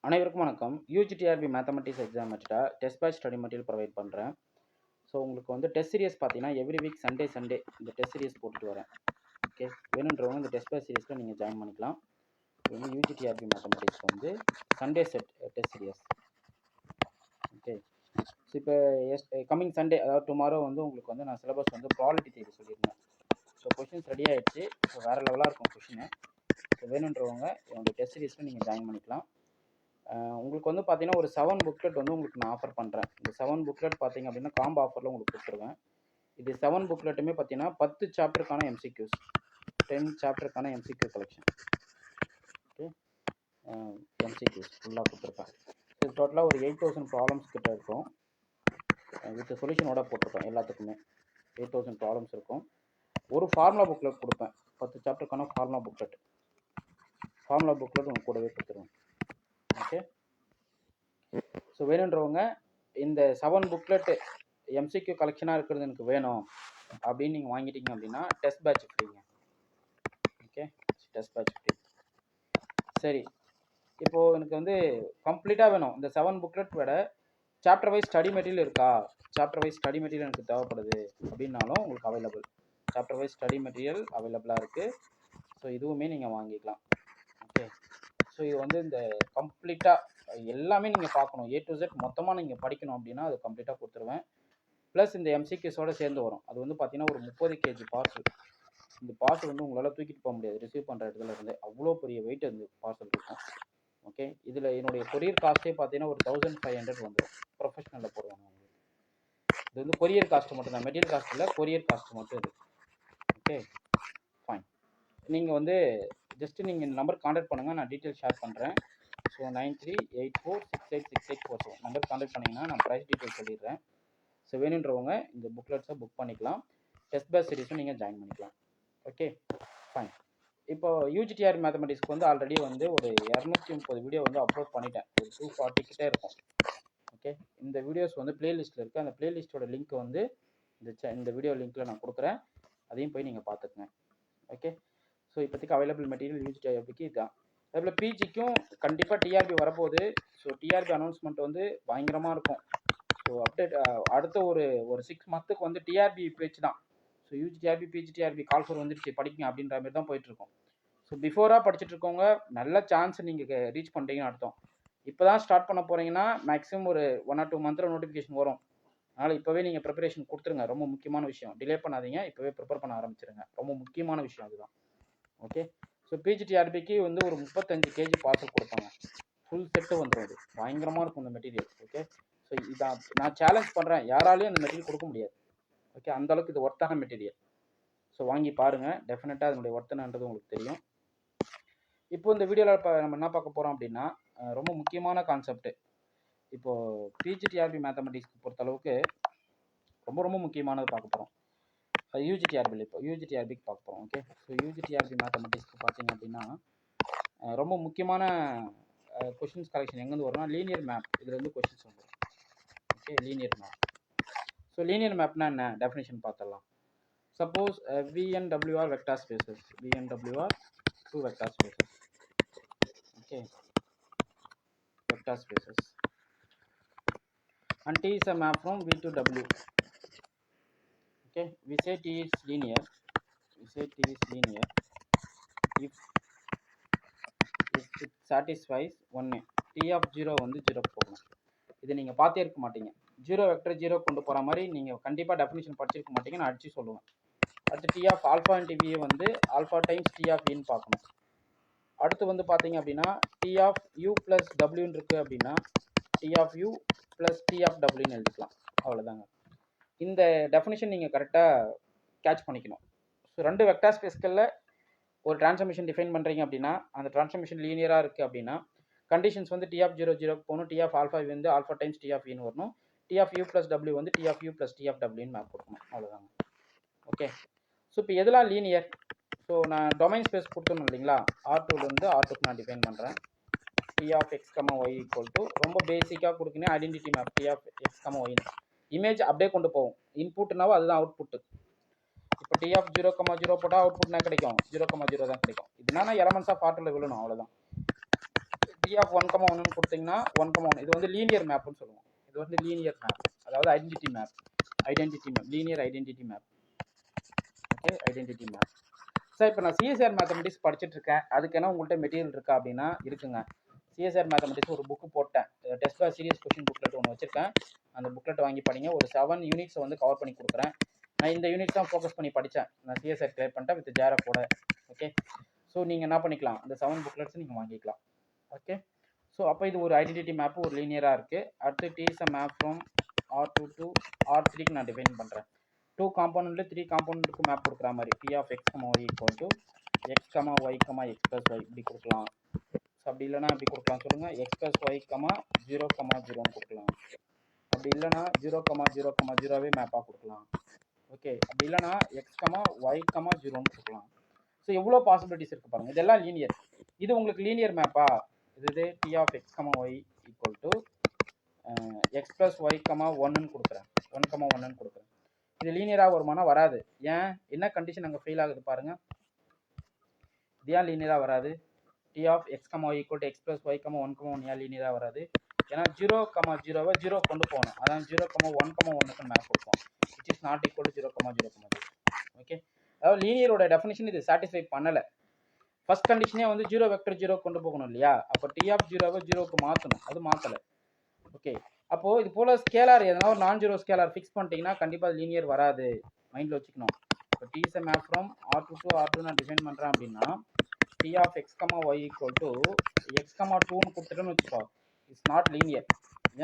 அனைவருக்கும் வணக்கம். UGTRB mathematics exam வச்சுட்டா test batch study material provide பண்ணுறேன். ஸோ உங்களுக்கு வந்து டெஸ்ட் சீரியஸ் பார்த்தீங்கன்னா எவ்ரி வீக் சண்டே இந்த டெஸ்ட் சீரியஸ் போட்டுட்டு வரேன். ஓகே, வேணுன்றவங்க இந்த டெஸ்ட் பேட்ச் சீரியஸில் நீங்கள் ஜாயின் பண்ணிக்கலாம். இது வந்து யூஜிடிஆர்பி மேத்தமெட்டிக்ஸ் வந்து Sunday set test serious. Okay, so இப்போ கம்மிங் சண்டே அதாவது டுமாரோ வந்து உங்களுக்கு வந்து நான் சிலபஸ் வந்து ப்ராபபிலிட்டி தியரி சொல்லியிருந்தேன். ஸோ கொஷின்ஸ் ரெடி ஆகிடுச்சு. ஸோ வேறு லெவலாக இருக்கும் கொஷின். ஸோ வேணுன்றவங்க என்னோடய டெஸ்ட் சீரியஸில் நீங்கள் ஜாயின் பண்ணிக்கலாம். உங்களுக்கு வந்து பார்த்தீங்கன்னா ஒரு 7 புக்லெட் வந்து உங்களுக்கு நான் ஆஃபர் பண்ணுறேன். இந்த 7 புக்லெட் பார்த்தீங்க அப்படின்னா காம்போ ஆஃபரில் உங்களுக்கு கொடுத்துருவேன். இது 7 புக்லெட்டுமே பார்த்தீங்கன்னா 10 சாப்டருக்கான எம்சிக்யூஸ், 10 சாப்டருக்கான எம்சிக்யூ கலெக்ஷன். ஓகே, எம்சிக்யூஸ் ஃபுல்லாக கொடுத்துருக்கேன். இது டோட்டலாக ஒரு 8000 ப்ராப்ளம்ஸ் கிட்ட இருக்கும். வித் சொல்யூஷனோட போட்டிருக்கேன். எல்லாத்துக்குமே 8000 ப்ராப்ளம்ஸ் இருக்கும். ஒரு ஃபார்முலா புக்லெட் கொடுப்பேன். 10 சாப்டருக்கான ஃபார்முலா புக்லெட் உங்களுக்கு கூடவே கொடுத்துருவேன். ஓகே, ஸோ வேணுன்றவங்க இந்த 7 புக்லெட்டு எம்சிக்யூ கலெக்ஷனாக இருக்கிறது எனக்கு வேணும் அப்படின்னு நீங்கள் வாங்கிட்டீங்க அப்படின்னா டெஸ்ட் பேட்ச் ஃப்ரீங்க. Okay, test batch free. சரி, இப்போது எனக்கு வந்து கம்ப்ளீட்டாக வேணும். இந்த 7 புக்லெட் விட சாப்டர் வைஸ் ஸ்டடி மெட்டீரியல் இருக்கா, சாப்டர் வைஸ் ஸ்டடி மெட்டீரியல் எனக்கு தேவைப்படுது அப்படின்னாலும் உங்களுக்கு available. Chapter wise study material அவைலபிளாக இருக்குது. ஸோ இதுவுமே நீங்கள் வாங்கிக்கலாம். ஓகே, ஸோ இது வந்து இந்த கம்ப்ளீட்டாக எல்லாமே நீங்கள் பார்க்கணும். A to Z மொத்தமாக நீங்கள் படிக்கணும் அப்படின்னா அது கம்ப்ளீட்டாக கொடுத்துருவேன். ப்ளஸ் இந்த எம்சிக்யூஸோடு சேர்ந்து வரும். அது வந்து பார்த்தீங்கன்னா ஒரு 30 kg பார்சல். இந்த பார்சல் வந்து உங்களால் தூக்கிட்டு போக முடியாது. ரிசீவ் பண்ணுற இடத்துல இருந்து அவ்வளோ பெரிய வெயிட் இந்த பார்சல் இருக்கும். ஓகே, இதில் என்னுடைய கொரியர் காஸ்ட்டே பார்த்தீங்கன்னா ஒரு 1500 வந்துடும். ப்ரொஃபஷனலில் போடுவாங்க உங்களுக்கு. இது வந்து கொரியர் காஸ்ட்டு மட்டும் தான், மெட்டீரியல் காஸ்ட் இல்லை, கொரியர் காஸ்ட் மட்டும் இது. Okay, fine. நீங்கள் வந்து ஜஸ்ட்டு நீங்கள் இந்த நம்பர் கான்டாக்ட் பண்ணுங்கள், நான் டீட்டெயில் ஷேர் பண்ணுறேன். ஸோ 9384686847 நம்பர் கான்டாக்ட் பண்ணிங்கன்னா நான் ப்ரைஸ் டீட்டெயில் சொல்லிடுறேன். ஸோ வேணுன்றவங்க இந்த புக்லெட்ஸை புக் பண்ணிக்கலாம். டெஸ்ட் பேட்ச் சீரிஸும் நீங்கள் ஜாயின் பண்ணிக்கலாம். Okay, fine. இப்போ யூஜிடிஆர் மேத்தமெட்டிக்ஸ்க்கு வந்து ஆல்ரெடி வந்து ஒரு 230 வீடியோ வந்து அப்லோட் பண்ணிட்டேன். ஒரு 240 கிட்டே இருக்கும். ஓகே, இந்த வீடியோஸ் வந்து பிளேலிஸ்ட்டில் இருக்குது. அந்த பிளேலிஸ்ட்டோட லிங்க் வந்து இந்த வீடியோ லிங்க்கில் நான் கொடுக்குறேன். அதையும் போய் நீங்கள் பார்த்துக்குங்க. ஓகே, ஸோ இப்போதைக்கு அவைலபிள் மெட்டீரியல் யூஜிடிஆர்பிக்கு இதுதான். அதேபோல் பிஜிக்கும் கண்டிப்பாக டிஆர்பி வரப்போகுது. ஸோ டிஆர்பி அனௌன்ஸ்மெண்ட் வந்து பயங்கரமாக இருக்கும். ஸோ அப்டேட் அடுத்த ஒரு 6 மந்த்துக்கு வந்து டிஆர்பி பேச்சு தான். ஸோ யூஜிடிஆர்பி பிஜிடிஆர்பி கால்ஃபர் வந்துடுச்சு படிங்க அப்படின்ற மாதிரி தான் போயிட்டுருக்கோம். ஸோ பிஃபோராக படிச்சுட்டு இருக்கவங்க நல்ல சான்ஸ் நீங்கள் ரீச் பண்ணுறீங்கன்னு அர்த்தம். இப்போ தான் ஸ்டார்ட் பண்ண போகிறீங்கன்னா மேக்ஸிமம் ஒரு 1 or 2 மந்த்தில் நோட்டிஃபிகேஷன் வரும். அதனால் இப்போவே நீங்கள் ப்ரிப்பரேஷன் கொடுத்துருங்க. ரொம்ப முக்கியமான விஷயம். டிலே பண்ணாதீங்க, இப்போவே ப்ரிப்பேர் பண்ண ஆரம்பிச்சிருங்க. ரொம்ப முக்கியமான விஷயம் அதுதான். ஓகே, ஸோ பிஜிடிஆர்பிக்கு வந்து ஒரு 35 kg பார்சல் கொடுப்பாங்க. ஃபுல் செட்டு வந்துடும். அது பயங்கரமாக இருக்கும் இந்த மெட்டீரியல். ஓகே, ஸோ இதான் நான் சேலஞ்ச் பண்ணுறேன், யாராலையும் அந்த மெட்டீரியல் கொடுக்க முடியாது. ஓகே, அந்தளவுக்கு இது ஒர்த்தான மெட்டீரியல். ஸோ வாங்கி பாருங்கள், டெஃபினட்டாக அதனுடைய ஒர்த்தனன்றது உங்களுக்கு தெரியும். இப்போ இந்த வீடியோவில் இப்போ நம்ம என்ன பார்க்க போகிறோம் அப்படின்னா ரொம்ப முக்கியமான கான்செப்ட். இப்போது பிஜிடிஆர்பி மேத்தமெட்டிக்ஸ்க்கு பொறுத்தளவுக்கு ரொம்ப ரொம்ப முக்கியமானது பார்க்க போகிறோம். யூஜிடிஆர்பியில் இப்போ யூஜிடிஆர்பிக்கு பார்க்க போகிறோம். ஓகே, ஸோ யூஜிடிஆர்பி மேத்தமெட்டிக்ஸ்க்கு பார்த்தீங்க அப்படின்னா ரொம்ப முக்கியமான கொஷின்ஸ் கலெக்ஷன் எங்கேருந்து வரும்னா லீனியர் மேப். இதில் வந்து கொஷின்ஸ் வந்துடும். Okay, linear map. So linear மேப்னா என்ன டெஃபினேஷன் பார்த்துடலாம். Suppose VNW are vector spaces. VNW are 2 vector spaces. Okay, vector spaces. And T is a map from V to W. Okay, we say T is linear. If it satisfies one T of 0 வந்து 0 போகணும். இது நீங்கள் பார்த்தே இருக்க மாட்டீங்க. 0 vector 0 கொண்டு போகிற மாதிரி நீங்கள் கண்டிப்பாக டெஃபினேஷன் படிச்சிருக்க மாட்டீங்க. நான் அடிச்சு சொல்லுவேன். அடுத்து T of alpha and V வந்து alpha times T of Vன்னு பார்க்கணும். அடுத்து வந்து பார்த்தீங்க அப்படின்னா T of U plus Wன்னு இருக்குது அப்படின்னா T of U plus T of Wன்னு எழுதிக்கலாம். அவ்வளோதாங்க. இந்த டெஃபினேஷன் நீங்கள் கரெக்டாக கேட்ச் பண்ணிக்கணும். ஸோ 2 வெக்டார் ஸ்பேஸ்களில் ஒரு டிரான்ஸ்ஃபர்மேஷன் டிஃபைன் பண்ணுறீங்க அப்படின்னா அந்த டிரான்ஸ்ஃபர்மேஷன் லீனியராக இருக்குது அப்படின்னா கண்டிஷன்ஸ் வந்து T of 0 0க்கு போகணும். T of alpha வந்து alpha times T of Vன்னு வரணும். T of U plus W வந்து T of U plus T of Wன்னு மேப் கொடுக்கணும். அவ்வளோதாங்க. ஓகே, ஸோ இப்போ எதெல்லாம் லீனியர்? ஸோ நான் டொமைன் ஸ்பேஸ் கொடுத்துணும் இல்லைங்களா, R2லேருந்து R2க்கு நான் டிஃபைன் பண்ணுறேன். T of x, y equal to ரொம்ப பேசிக்காக கொடுக்கணும் identity map T of x, y. Image அப்படியே கொண்டு போவோம். இன்புட்னாவும் அதுதான் அவுட்புட்டு. இப்போ T of 0, 0 போட்டால் அவுட்புட் என்ன கிடைக்கும்? 0, 0 தான் கிடைக்கும். இதுனா எலமெண்ட்ஸ் ஆஃப் R2ல விழணும், அவ்வளோதான். T ஆஃப் 1,1 கொடுத்தீங்கன்னா 1,1 இது வந்து லீனியர் மேப்னு சொல்லுவோம். இது வந்து லீனியர் மேப், அதாவது identity map, linear identity map. Okay, identity map. Sir இப்போ நான் சிஎஸ்ஆர் மேத்தமெட்டிக்ஸ் படிச்சுட்டு இருக்கேன், அதுக்கு என்ன உங்கள்கிட்ட மெட்டீரியல் இருக்கா அப்படின்னா இருக்குங்க. சிஎஸ்ஆர் மேத்தமெட்டிக்ஸ் ஒரு புக்கு போட்டேன், test batch series question booklet ஒன்று வச்சிருக்கேன். அந்த புக்லெட் வாங்கி படிங்க. ஒரு 7 யூனிட்ஸ் வந்து கவர் பண்ணி கொடுக்குறேன். நான் இந்த யூனிட் தான் ஃபோக்கஸ் பண்ணி படித்தேன். நான் சிஎஸ்ஆர் கிளியர் பண்ணிட்டேன் வித் ஜேரப்போட. ஓகே, ஸோ நீங்கள் என்ன பண்ணிக்கலாம், இந்த 7 புக்லெட்ஸ் நீங்கள் வாங்கிக்கலாம். ஓகே, ஸோ அப்போ இது ஒரு ஐடென்டிட்டி மேப்பு ஒரு லீனியராக இருக்குது. அடுத்து T is a map from R2 to R3க்கு நான் டிஃபைன் பண்ணுறேன். 2 காம்பவுண்டில் 3 காம்பவுண்டுக்கு மேப் கொடுக்குற மாதிரி P of x, y equal to x, y, x plus y இப்படி கொடுக்கலாம். ஸோ அப்படி இல்லைனா இப்படி கொடுக்கலாம் சொல்லுங்கள், x plus y, 0, 0ன்னு கொடுக்கலாம். அப்படி இல்லைனா 0, 0, 0வே மேப்பாக கொடுக்கலாம். ஓகே, அப்படி இல்லைனா x, y, 0ன்னு கொடுக்கலாம். ஸோ எவ்வளோ பாசிபிலிட்டிஸ் இருக்குது பாருங்கள். இதெல்லாம் லீனியர். இது உங்களுக்கு லீனியர் மேப்பா? இது P of x, y equal to x plus y, 1ன்னு கொடுக்குறேன், 1,1ன்னு கொடுக்குறேன். இது லீனியராக வருமானா? வராது. ஏன், என்ன கண்டிஷன் அங்கே ஃபெயில் ஆகுது பாருங்கள். இது ஏன் லீனியராக வராது? T of x, y equal to x plus y, 1,1 ஏன் லீனியராக வராது? ஏன்னா 0, 0வை 0 கொண்டு போகணும். அதான் 0, 1,1க்கு மேப் கொடுப்போம், which is not equal to 0, 0, 0. Okay, அதாவது லீனியரோட டெஃபினிஷன் இது சாட்டிஸ்ஃபை பண்ணலை. ஃபர்ஸ்ட் கண்டிஷனே வந்து 0 வெக்டர் 0 கொண்டு போகணும் இல்லையா? அப்போ T of 0வை 0க்கு மாற்றணும், அது மாற்றலை. ஓகே, அப்போது இது போல் ஸ்கேலார் எதனா ஒரு நான் ஜீரோ ஸ்கேலார் ஃபிக்ஸ் பண்ணிட்டீங்கன்னா கண்டிப்பாக லீனியர் வராது, மைண்டில் வச்சுக்கணும். இப்போ T is a map from R2 to R2 நான் டிஃபைன் பண்ணுறேன் அப்படின்னா P of x, y equal to x, 2ன்னு கொடுத்துட்டோன்னு வச்சுக்கோ, இட்ஸ் நாட் லீனியர்.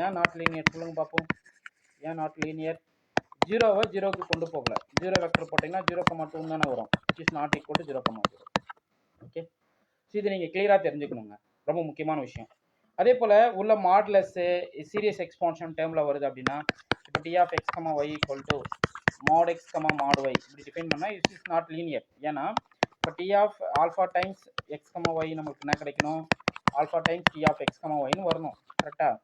ஏன் நாட் லீனியர் சொல்லுங்க பார்ப்போம். ஏன் நாட் லீனியர்? 0வை 0க்கு கொண்டு போகல. 0 வெக்டர் போட்டிங்கன்னா 0, 2 தானே வரும், it is not equal to 0, 0. Okay, so இது நீங்கள் கிளியராக தெரிஞ்சுக்கணுங்க, ரொம்ப முக்கியமான விஷயம். அதே போல் உள்ள மாடுலஸ்ஸு சீரியஸ் எக்ஸ்பான்ஷன் டேர்மில் வருது அப்படின்னா இப்போ T of x, y equal to mod x, mod y இப்படி டிஃபைன் பண்ணால் இட் இஸ் நாட் லீனியர். ஏன்னா இப்போ T of alpha times x, y நமக்கு என்ன கிடைக்கணும், alpha times T of x, yன்னு வரணும், கரெக்டாக?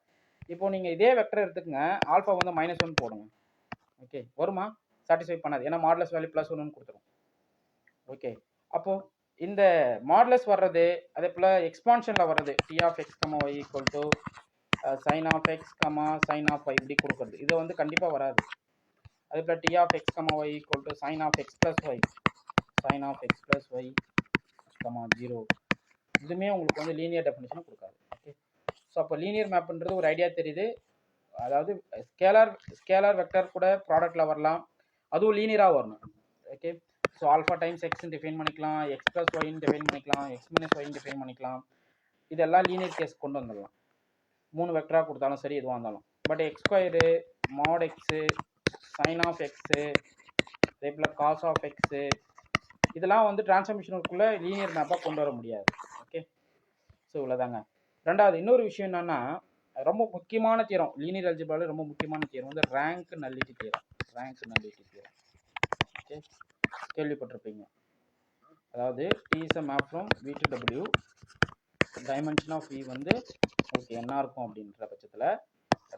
இப்போ நீங்கள் இதே வெக்டர் எடுத்துக்கங்க, ஆல்ஃபா வந்து -1 போடுங்க. ஓகே, வருமா? சாட்டிஸ்ஃபை பண்ணாது, ஏன்னா மாடுலஸ் வேல்யூ +1ன்னு கொடுத்துரும். ஓகே, அப்போது இந்த மாடுலஸ் வர்றது, அதே போல் எக்ஸ்பான்ஷனில் வர்றது T of x, y equal to sin of x, sin of y இப்படி கொடுக்குறது, இது வந்து கண்டிப்பாக வராது. அதே போல் T of x, y equal to sin of x plus y, sin of x plus y, 0 இதுவுமே உங்களுக்கு வந்து லீனியர் டெஃபினிஷனை கொடுக்காது. ஓகே, ஸோ அப்போ லீனியர் மேப்ன்றது ஒரு ஐடியா தெரியுது. அதாவது ஸ்கேலார் வெக்டர் கூட ப்ராடக்ட்டில் வரலாம், அதுவும் லீனியராக வரணும். ஓகே, ஸோ ஆல்ஃபா டைம்ஸ் எக்ஸ்ன்னு டிஃபைன் பண்ணிக்கலாம், எக்ஸ் ப்ளஸ் ஒய்ன்னு டிஃபைன் பண்ணிக்கலாம், எக்ஸ் மைனஸ் ஒய்ன்னு டிஃபைன் பண்ணிக்கலாம். இதெல்லாம் லீனியர் கேஸ் கொண்டு வந்துடலாம், 3 வெக்டராக கொடுத்தாலும் சரி, எதுவாக இருந்தாலும். But X square, mod X, sine of X, அதே போல் காஸ் ஆஃப் எக்ஸு, இதெல்லாம் வந்து டிரான்ஸ்ஃபார்மேஷனுக்குள்ளே லீனியர் மேப்பாக கொண்டு வர முடியாது. ஓகே, ஸோ இவ்வளோதாங்க. ரெண்டாவது இன்னொரு விஷயம் என்னென்னா, ரொம்ப முக்கியமான தியரம், லீனியர் அல்ஜிப்ராவில் ரொம்ப முக்கியமான தியரம் வந்து ரேங்க் நல்லிட்டி தியரம். ஓகே, கேள்விப்பட்டிருப்பீங்க. அதாவது T is a map from V to W, dimension of V வந்து ஓகே என்ன இருக்கும் அப்படின்ற பட்சத்தில்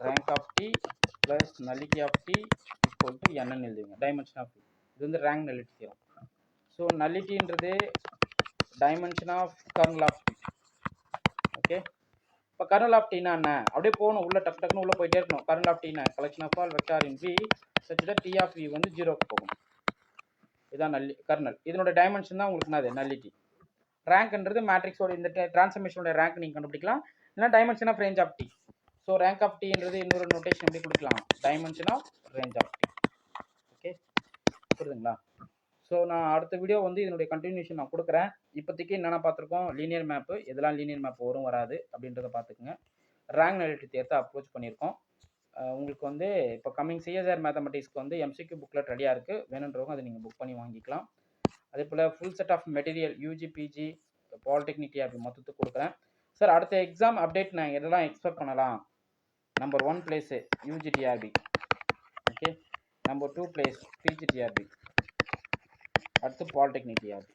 rank of T plus nullity of T equal to என்னன்னு எழுதுவீங்க, டைமென்ஷன் ஆஃப் V. இது வந்து ரேங்க் நல்லிட்டி தியரம். ஸோ நல்லிட்டின்றது dimension of kernel of T. Okay, இப்போ கர்னல் ஆஃப் டீனா என்ன, அப்படியே போகணும் உள்ள, டக்குன்னு உள்ளே போயிட்டே இருக்கணும். கர்னல் ஆஃப் டீனா collection of all vector in V such that T of V வந்து 0க்கு போகணும். இதுதான் கர்னல். இதனோட டைமென்ஷன் தான் உங்களுக்கு என்னது, நல்லிட்டி. ரேங்க்ன்றது மேட்ரிக்ஸோட இந்த டிரான்ஸ்ஃபர்மேஷனோட ரேங்க் நீங்கள் கண்டுபிடிக்கலாம், இல்லைனா dimension of range of T. So rank of Tன்றது இன்னொரு நோட்டேஷன் எப்படி கொடுக்கலாம், dimension of range of T. Okay, புரியுதுங்களா? ஸோ நான் அடுத்த வீடியோ வந்து இதனுடைய கண்டினியூஷன் நான் கொடுக்குறேன். இப்போதைக்கு என்னென்ன பார்த்துருக்கோம், லீனியர் மேப்பு, எதெல்லாம் லீனியர் மேப் வரும் வராது அப்படின்றத பார்த்துக்குங்க. ரேங்க் நல்லிட்டி தியரத்தை அப்ரோச் பண்ணியிருக்கோம். உங்களுக்கு வந்து இப்போ கம்மிங் சிஎஸ்ஆர் மேத்தமெட்டிக்ஸ்க்கு வந்து MCQ புக்லெட் ரெடியாக இருக்குது, வேணுன்றவங்க அதை நீங்கள் புக் பண்ணி வாங்கிக்கலாம். அதே போல் full set of material UG PG polytechnic TRB மொத்தத்துக்கு கொடுக்குறேன். சார் அடுத்த எக்ஸாம் அப்டேட் நான் எதெல்லாம் எக்ஸ்பெக்ட் பண்ணலாம்? Number 1 place UG TRB, okay, number 2 place PG TRB, அடுத்து பாலிடெக்னிக் டிஆர்பி.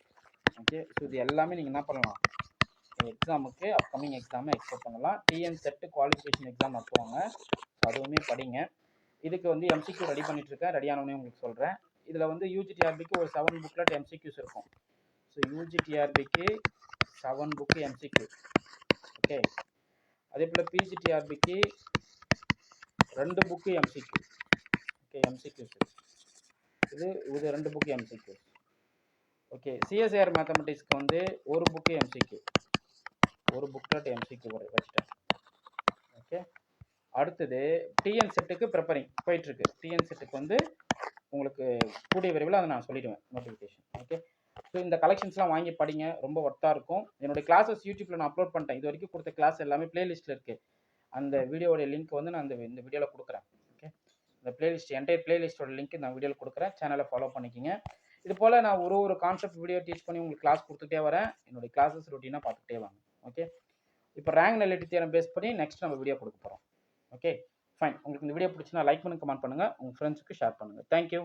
ஓகே, ஸோ இது எல்லாமே நீங்கள் என்ன பண்ணலாம், எக்ஸாமுக்கு அப்கமிங் எக்ஸாமை எக்ஸ்பெக்ட் பண்ணலாம். TN செட்டு குவாலிஃபிகேஷன் எக்ஸாம் நடத்துவாங்க, ஸோ அதுவுமே படிங்க. இதுக்கு வந்து MCQ ரெடி பண்ணிட்டுருக்கேன், ரெடியானவனே உங்களுக்கு சொல்கிறேன். இதில் வந்து UG TRBக்கு ஒரு 7 புக்லெட் MCQs இருக்கும். So UG TRBக்கு 7 book MCQ. Okay, அதே போல் பிஜிடிஆர்பிக்கு 2 புக்கு எம்சிக்யூ. ஓகே, எம்சிக்யூஸ் இது 2 புக்கு எம்சிக்யூ. ஓகே, சிஎஸ்ஐஆர் மேத்தமெட்டிக்ஸ்க்கு வந்து 1 புக்கு எம்சிக்யூ, 1 புக்லெட் எம்சிக்யூ வச்சுட்டேன். ஓகே, அடுத்தது டிஎன் செட்டுக்கு ப்ரிப்பரிங் போயிட்டுருக்கு. டிஎன் செட்டுக்கு வந்து உங்களுக்கு கூடிய விரைவில் அதை நான் சொல்லிடுவேன் நோட்டிஃபிகேஷன். ஓகே, ஸோ இந்த கலெக்ஷன்ஸ்லாம் வாங்கி படிங்க, ரொம்ப ஒர்த்தாக இருக்கும். என்னுடைய கிளாஸஸ் யூடியூப்பில் நான் அப்லோட் பண்ணிட்டேன். இது வரைக்கும் கொடுத்த கிளாஸ் எல்லாமே பிளேலிஸ்ட்டில் இருக்குது. அந்த வீடியோடைய லிங்க் வந்து நான் இந்த வீடியோவில் கொடுக்குறேன். ஓகே, இந்த பிளேலிஸ்ட் என்டையர் பிளேலிஸ்ட்டோட லிங்க் நான் வீடியோவில் கொடுக்குறேன். சேனலை ஃபாலோ பண்ணிக்கிங்க. இது போல் நான் ஒரு கான்செப்ட் வீடியோ டீச் பண்ணி உங்களுக்கு கிளாஸ் கொடுத்துட்டே வரேன். என்னுடைய கிளாஸஸ் ரொட்டீனாக பார்த்துட்டே வாங்க. ஓகே, இப்போ ரேங்க் நெலிட்டி தியரம் பேஸ் பண்ணி நெக்ஸ்ட் நம்ம வீடியோ கொடுக்க போகிறோம். Okay, fine. உங்களுக்கு இந்த வீடியோ பிடிச்சினா லைக் பண்ணுங்க, கமெண்ட் பண்ணுங்கள், உங்கள் ஃப்ரெண்ட்ஸுக்கு ஷேர் பண்ணுங்கள். தேங்க்யூ.